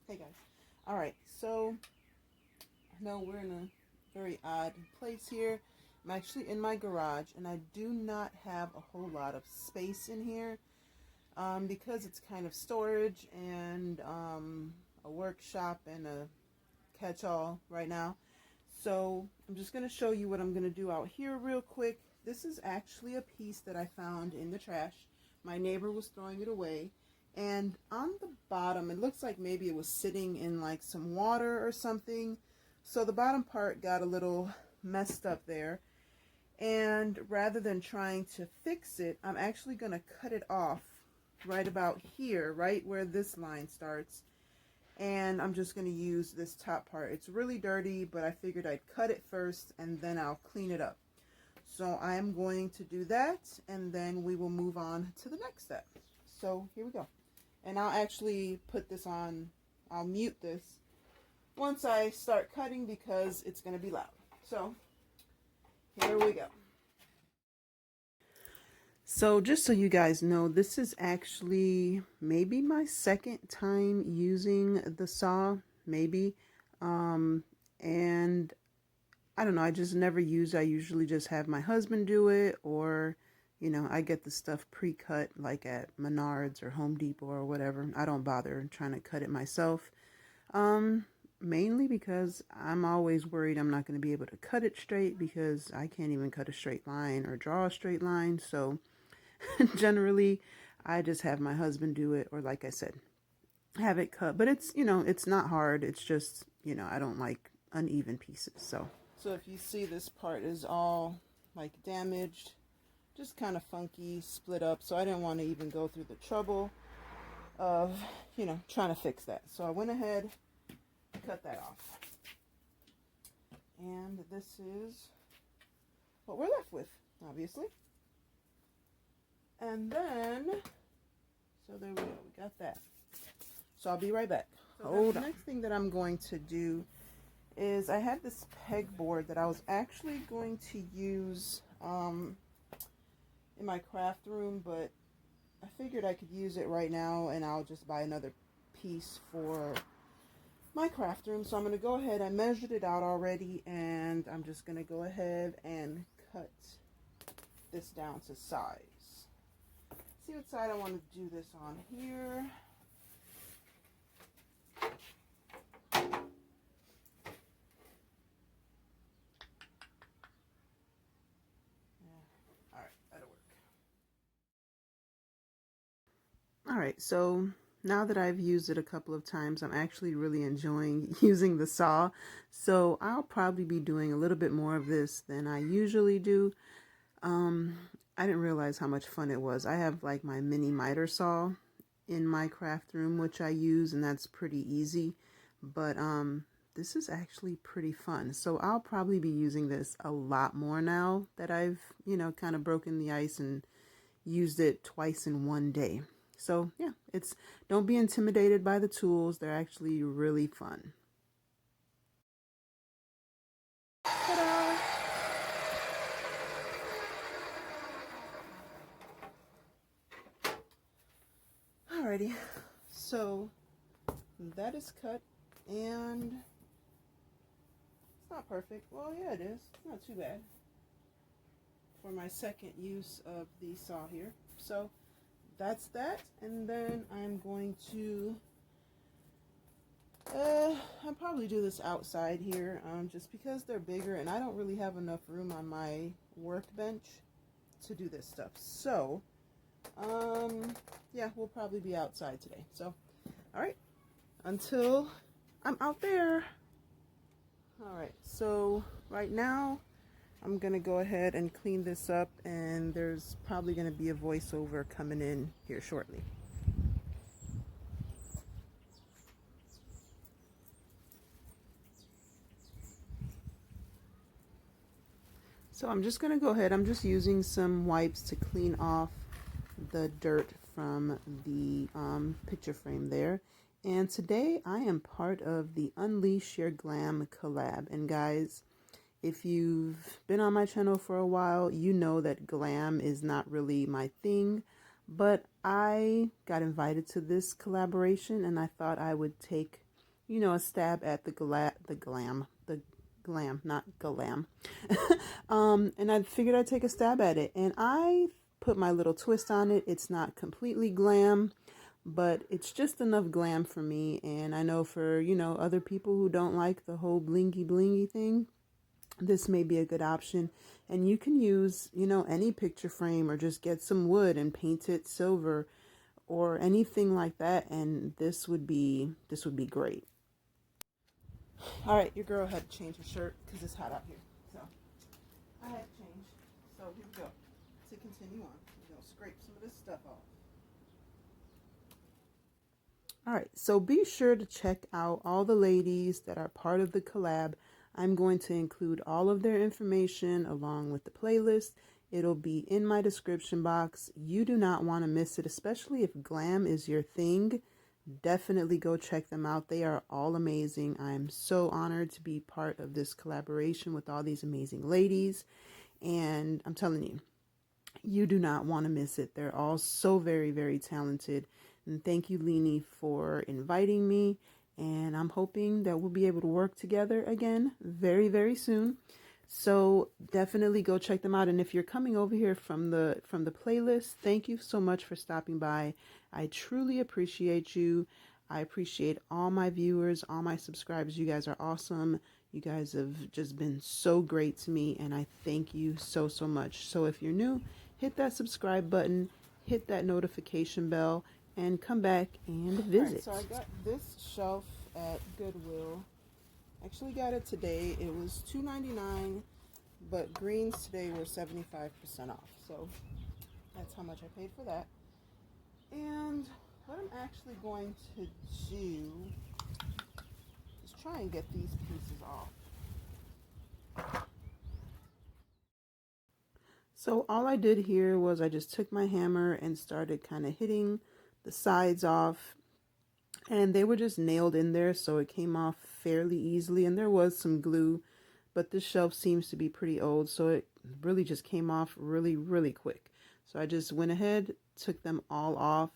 Hey guys. Alright, so I know we're in a very odd place here. I'm actually in my garage and I do not have a whole lot of space in here because it's kind of storage and a workshop and a catch-all right now. So I'm just going to show you what I'm going to do out here real quick. This is actually a piece that I found in the trash. My neighbor was throwing it away. And on the bottom, it looks like maybe it was sitting in like some water or something. So the bottom part got a little messed up there. And rather than trying to fix it, I'm actually going to cut it off right about here, right where this line starts. And I'm just going to use this top part. It's really dirty, but I figured I'd cut it first and then I'll clean it up. So I am going to do that and then we will move on to the next step. So here we go. And I'll actually put this on, I'll mute this once I start cutting because it's going to be loud. So here we go. So just so you guys know, this is actually maybe my second time using the saw, maybe. And I don't know, I just never use it. I usually just have my husband do it, or you know, I get the stuff pre-cut like at Menards or Home Depot or whatever. I don't bother trying to cut it myself. Mainly because I'm always worried I'm not going to be able to cut it straight because I can't even cut a straight line or draw a straight line. So generally, I just have my husband do it, or like I said, have it cut. But it's, you know, it's not hard. It's just, you know, I don't like uneven pieces. So if you see this part is all like damaged, just kind of funky, split up. So I didn't want to even go through the trouble of, you know, trying to fix that. So I went ahead and cut that off. And this is what we're left with, obviously. And then, so there we go, we got that. So I'll be right back. Hold on. The next thing that I'm going to do is I had this pegboard that I was actually going to use in my craft room, but I figured I could use it right now and I'll just buy another piece for my craft room. So I'm going to go ahead, I measured it out already, and I'm just going to go ahead and cut this down to size. See what side I want to do this on here. Alright, so now that I've used it a couple of times, I'm actually really enjoying using the saw. So I'll probably be doing a little bit more of this than I usually do. I didn't realize how much fun it was. I have like my mini miter saw in my craft room, which I use, and that's pretty easy. But this is actually pretty fun. So I'll probably be using this a lot more now that I've, you know, kind of broken the ice and used it twice in one day. So yeah, don't be intimidated by the tools. They're actually really fun. Ta-da! Alrighty, so that is cut, and it's not perfect. Well, yeah, it is. It's not too bad for my second use of the saw here. So that's that, and then I'm going to I'll probably do this outside here, just because they're bigger and I don't really have enough room on my workbench to do this stuff. So yeah, we'll probably be outside today. So all right, until I'm out there. All right, so right now I'm gonna go ahead and clean this up, and there's probably gonna be a voiceover coming in here shortly. So I'm just gonna go ahead, I'm just using some wipes to clean off the dirt from the picture frame there. And today I am part of the Unleash Your Glam Collab. And guys, if you've been on my channel for a while, you know that glam is not really my thing, but I got invited to this collaboration and I thought I would take you know, a stab at the glam, not glam. And I figured I'd take a stab at it, and I put my little twist on it. It's not completely glam, but it's just enough glam for me. And I know for, you know, other people who don't like the whole blingy blingy thing, this may be a good option. And you can use, you know, any picture frame or just get some wood and paint it silver or anything like that, and this would be great. All right, your girl had to change her shirt because it's hot out here, so I had to change. So here we go. To continue on, we're gonna scrape some of this stuff off. All right, so be sure to check out all the ladies that are part of the collab. I'm going to include all of their information along with the playlist. It'll be in my description box. You do not want to miss it, especially if glam is your thing. Definitely go check them out. They are all amazing. I'm so honored to be part of this collaboration with all these amazing ladies. And I'm telling you, you do not want to miss it. They're all so very, very talented. And thank you, Leanie, for inviting me. And I'm hoping that we'll be able to work together again very, very soon. So definitely go check them out. And if you're coming over here from the playlist, thank you so much for stopping by. I truly appreciate you. I appreciate all my viewers, all my subscribers. You guys are awesome. You guys have just been so great to me, and I thank you so, so much. So if you're new, hit that subscribe button, hit that notification bell, and come back and visit. All right, so I got this shelf at Goodwill. Actually got it today. It was $2.99, but greens today were 75% off. So that's how much I paid for that. And what I'm actually going to do is try and get these pieces off. So all I did here was I just took my hammer and started kind of hitting the sides off, and they were just nailed in there, so it came off fairly easily. And there was some glue, but this shelf seems to be pretty old, so it really just came off really, really quick. So I just went ahead, took them all off,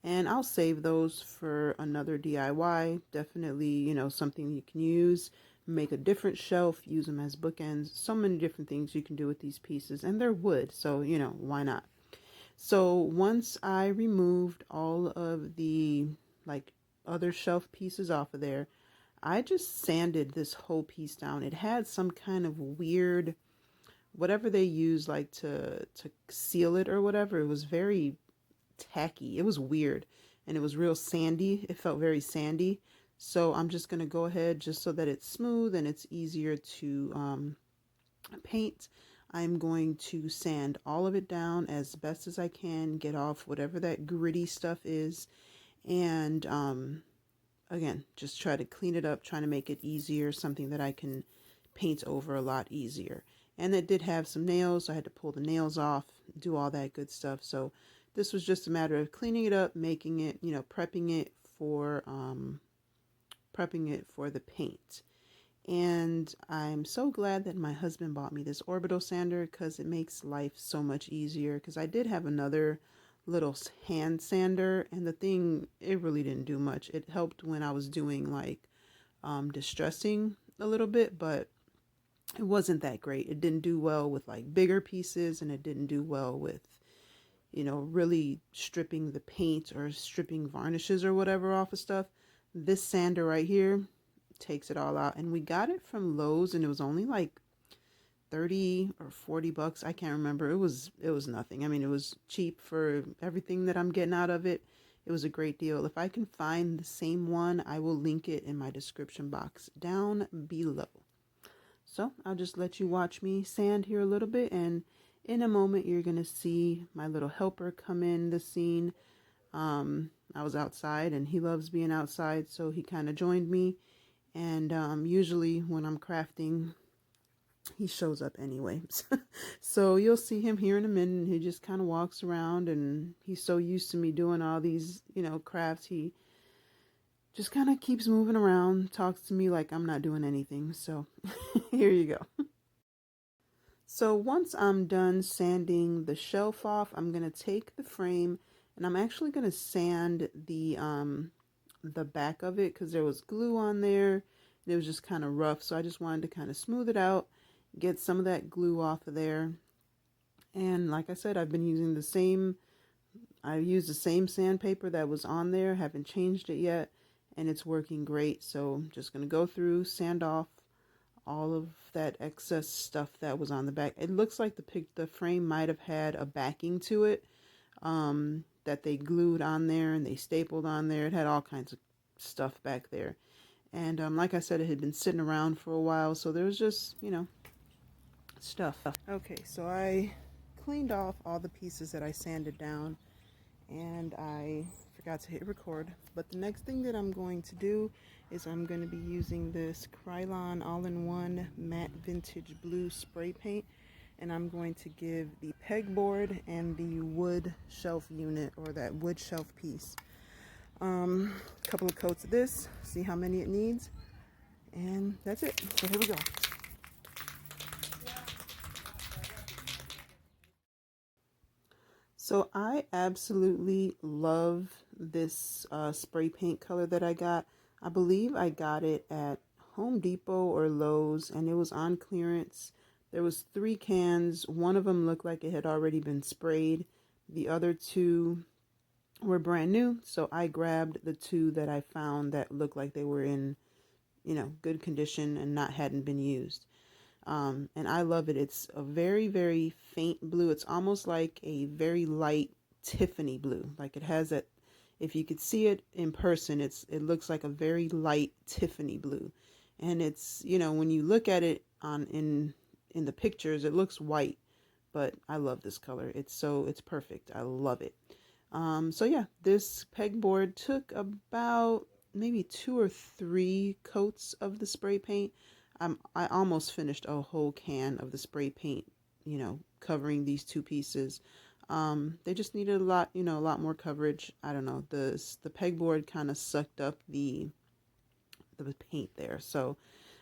and I'll save those for another DIY. Definitely, you know, something you can use. Make a different shelf, use them as bookends. So many different things you can do with these pieces, and they're wood, so, you know, why not? So once I removed all of the, like, other shelf pieces off of there, I just sanded this whole piece down. It had some kind of weird, whatever they use, like to seal it or whatever. It was very tacky. It was weird, and it was real sandy. It felt very sandy. So I'm just going to go ahead, just so that it's smooth and it's easier to paint. I'm going to sand all of it down as best as I can, get off whatever that gritty stuff is, and again, just try to clean it up, trying to make it easier, something that I can paint over a lot easier. And it did have some nails, so I had to pull the nails off, do all that good stuff. So this was just a matter of cleaning it up, making it, you know, prepping it for the paint. And I'm so glad that my husband bought me this orbital sander, because it makes life so much easier. Because I did have another little hand sander, and the thing, it really didn't do much. It helped when I was doing like distressing a little bit, but it wasn't that great. It didn't do well with like bigger pieces, and it didn't do well with, you know, really stripping the paint or stripping varnishes or whatever off of stuff. This sander right here takes it all out, and we got it from Lowe's, and it was only like 30 or 40 bucks. I can't remember. It was nothing. I mean, it was cheap for everything that I'm getting out of it. It was a great deal. If I can find the same one, I will link it in my description box down below. So I'll just let you watch me sand here a little bit, and in a moment you're gonna see my little helper come in the scene. I was outside, and he loves being outside, so he kind of joined me. And usually when I'm crafting, he shows up anyway. So you'll see him here in a minute. He just kind of walks around, and he's so used to me doing all these, you know, crafts. He just kind of keeps moving around, talks to me like I'm not doing anything. So here you go. So once I'm done sanding the shelf off, I'm going to take the frame, and I'm actually going to sand the the back of it because there was glue on there. It was just kind of rough, so I just wanted to kind of smooth it out, get some of that glue off of there. And like I said, I've been using I used the same sandpaper that was on there, haven't changed it yet, and it's working great. So I'm just going to go through, sand off all of that excess stuff that was on the back. It looks like the frame might have had a backing to it, that they glued on there and they stapled on there. It had all kinds of stuff back there. And like I said, it had been sitting around for a while, so there was just, stuff. Okay, so I cleaned off all the pieces that I sanded down, and I forgot to hit record. But the next thing that I'm going to do is I'm going to be using this Krylon all-in-one matte vintage blue spray paint, and I'm going to give the pegboard and the wood shelf unit, or that wood shelf piece, a couple of coats of this, see how many it needs, and that's it. So here we go. So I absolutely love this spray paint color that I got. I believe I got it at Home Depot or Lowe's, and it was on clearance. There was 3 cans. One of them looked like it had already been sprayed. The other 2 were brand new, so I grabbed the 2 that I found that looked like they were in, good condition and hadn't been used. And I love it. It's a very, very faint blue. It's almost like a very light Tiffany blue. Like it has that, if you could see it in person, it looks like a very light Tiffany blue. And it's, when you look at it in the pictures, it looks white, but I love this color. It's perfect. I love it. So yeah, this pegboard took about maybe 2 or 3 coats of the spray paint. I almost finished a whole can of the spray paint, covering these 2 pieces. They just needed a lot more coverage. I don't know, the pegboard kind of sucked up the paint there. So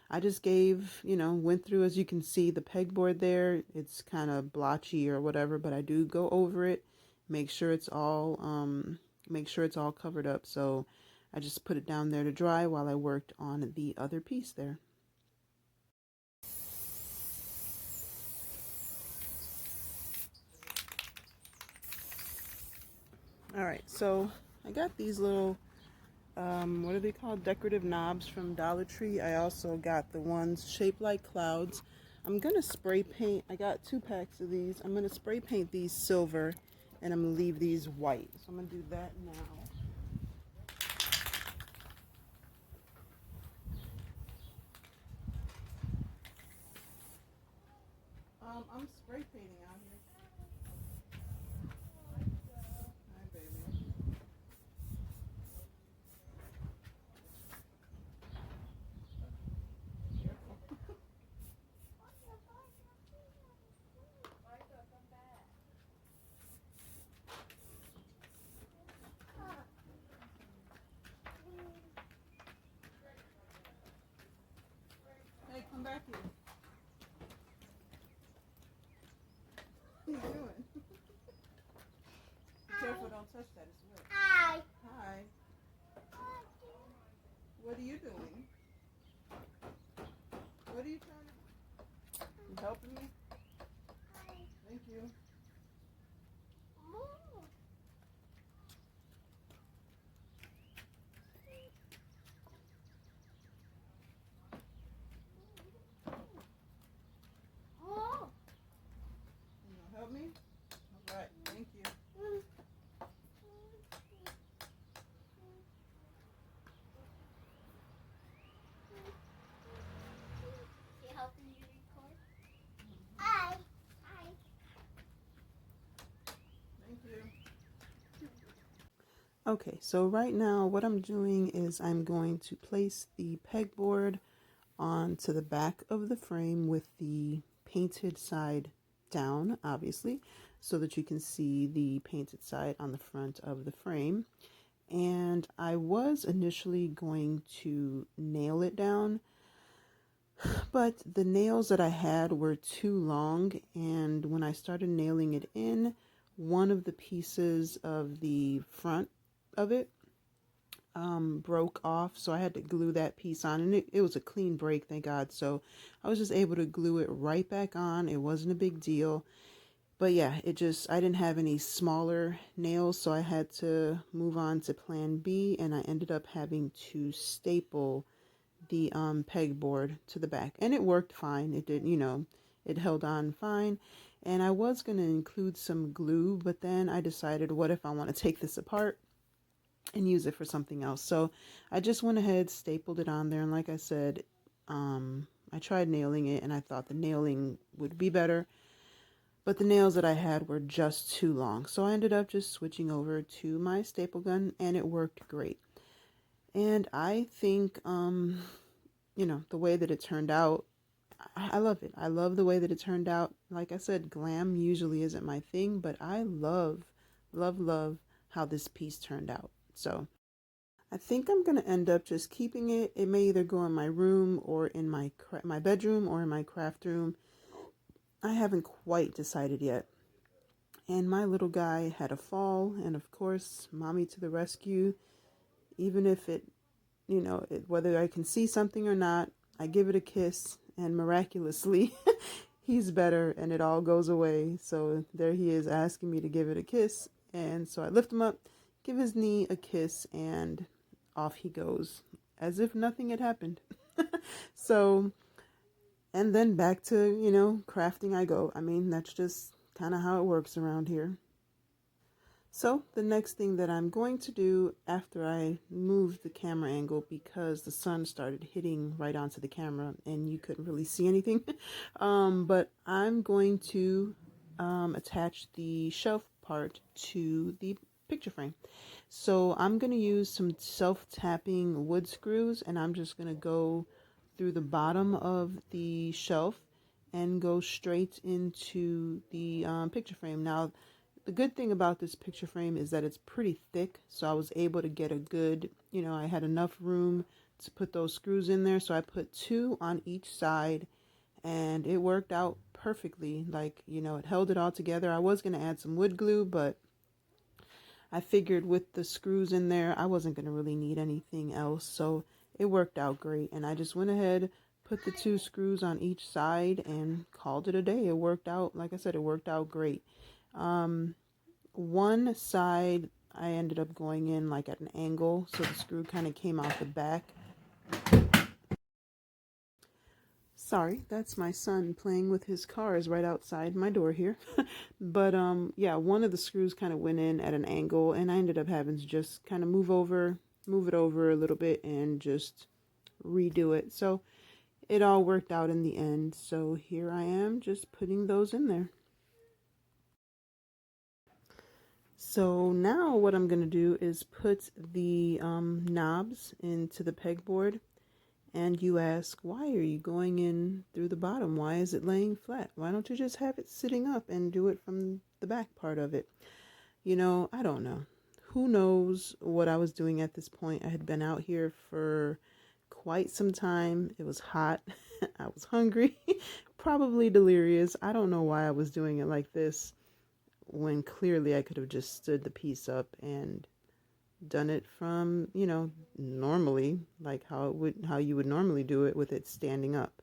I just went through, as you can see, the pegboard there. It's kind of blotchy or whatever, but I do go over it, make sure it's all covered up. So I just put it down there to dry while I worked on the other piece there. All right, so I got these little, what are they called? Decorative knobs from Dollar Tree. I also got the ones shaped like clouds. I'm going to spray paint. I got 2 packs of these. I'm going to spray paint these silver, and I'm going to leave these white. So I'm going to do that now. I'm spray painting out here. Hi, baby. Hey, come back here. What are you doing? Be careful, don't touch that. It's wet. Hi. Hi. What are you doing? What are you trying to do? You helping me? Thank you. You gonna help me? All right. Thank you. She helping you record? Hi. Hi. Thank you. Okay, so right now what I'm doing is I'm going to place the pegboard onto the back of the frame with the painted side down, obviously, so that you can see the painted side on the front of the frame. And I was initially going to nail it down, but the nails that I had were too long, and when I started nailing it in, one of the pieces of the front of it broke off, so I had to glue that piece on, and it was a clean break, thank God. So I was just able to glue it right back on. It wasn't a big deal. But yeah, I didn't have any smaller nails, so I had to move on to plan B, and I ended up having to staple the pegboard to the back, and it worked fine. It did, it held on fine. And I was going to include some glue, but then I decided, what if I want to take this apart and use it for something else? So I just went ahead, stapled it on there, and like I said, I tried nailing it, and I thought the nailing would be better, but the nails that I had were just too long. So I ended up just switching over to my staple gun, and it worked great. And I think, the way that it turned out, I love it. I love the way that it turned out. Like I said, glam usually isn't my thing, but I love, love, love how this piece turned out. So I think I'm going to end up just keeping it. It may either go in my room or in my bedroom or in my craft room. I haven't quite decided yet. And my little guy had a fall, and of course, mommy to the rescue. Even if whether I can see something or not, I give it a kiss, and miraculously, he's better, and it all goes away. So there he is asking me to give it a kiss, and so I lift him up, give his knee a kiss, and off he goes, as if nothing had happened. So, and then back to, crafting I go. I mean, that's just kind of how it works around here. So the next thing that I'm going to do after I move the camera angle, because the sun started hitting right onto the camera and you couldn't really see anything, but I'm going to attach the shelf part to the picture frame. So I'm going to use some self-tapping wood screws, and I'm just going to go through the bottom of the shelf and go straight into the picture frame. Now, the good thing about this picture frame is that it's pretty thick, so I was able to get a good, I had enough room to put those screws in there, so I put 2 on each side, and it worked out perfectly. Like, it held it all together. I was going to add some wood glue, but I figured with the screws in there, I wasn't going to really need anything else, so it worked out great. And I just went ahead, put the 2 screws on each side, and called it a day. It worked out, like I said, it worked out great. One side I ended up going in like at an angle, so the screw kind of came out the back. Sorry, that's my son playing with his cars right outside my door here. But yeah, one of the screws kind of went in at an angle, and I ended up having to just kind of move it over a little bit and just redo it. So it all worked out in the end. So here I am just putting those in there. So now what I'm going to do is put the knobs into the pegboard. And you ask, why are you going in through the bottom? Why is it laying flat? Why don't you just have it sitting up and do it from the back part of it? I don't know. Who knows what I was doing at this point? I had been out here for quite some time. It was hot. I was hungry, probably delirious. I don't know why I was doing it like this, when clearly I could have just stood the piece up and done it from, normally, like how you would normally do it with it standing up.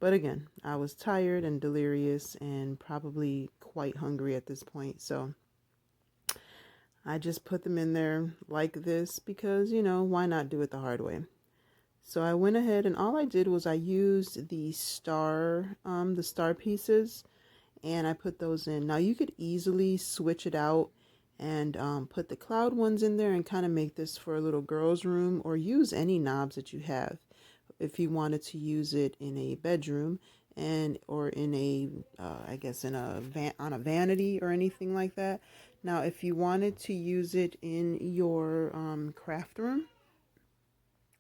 But again, I was tired and delirious and probably quite hungry at this point. So I just put them in there like this because, why not do it the hard way? So I went ahead, and all I did was I used the star pieces, and I put those in. Now you could easily switch it out and put the cloud ones in there and kind of make this for a little girl's room, or use any knobs that you have if you wanted to use it in a bedroom, or in a I guess in a on a vanity or anything like that. Now if you wanted to use it in your craft room,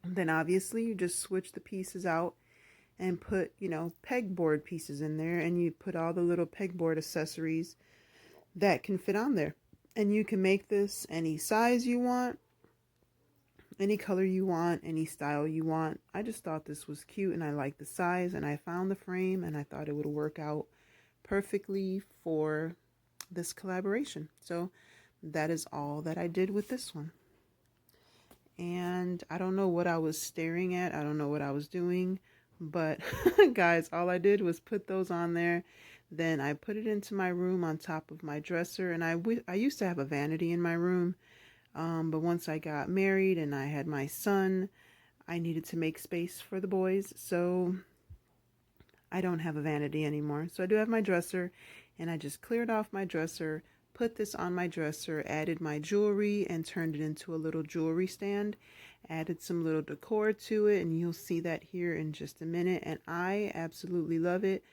then obviously you just switch the pieces out and put, pegboard pieces in there, and you put all the little pegboard accessories that can fit on there. And you can make this any size you want, any color you want, any style you want. I just thought this was cute, and I liked the size, and I found the frame, and I thought it would work out perfectly for this collaboration. So that is all that I did with this one. and I don't know what I was staring at. I don't know what I was doing, but guys, all I did was put those on there. Then I put it into my room on top of my dresser, and I used to have a vanity in my room, but once I got married and I had my son, I needed to make space for the boys, so I don't have a vanity anymore. So I do have my dresser, and I just cleared off my dresser, put this on my dresser, added my jewelry, and turned it into a little jewelry stand. Added some little decor to it, and you'll see that here in just a minute. And I absolutely love it.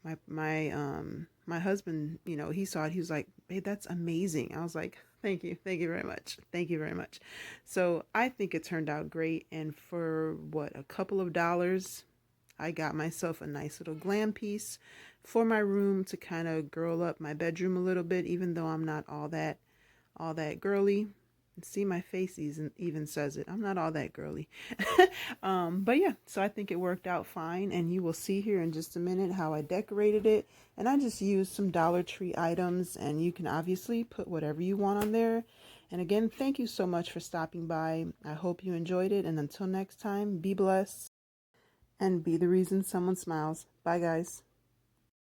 My husband, you know, he saw it. He was like, "Babe, that's amazing." I was like, "Thank you very much, thank you very much." So I think it turned out great, and for what, a couple of dollars, I got myself a nice little glam piece for my room to kind of girl up my bedroom a little bit, even though I'm not all that girly. See, my face even says it. I'm not all that girly. But yeah, so I think it worked out fine, and you will see here in just a minute how I decorated it. And I just used some Dollar Tree items, and you can obviously put whatever you want on there. And again, thank you so much for stopping by. I hope you enjoyed it, and until next time, be blessed and be the reason someone smiles. Bye, guys.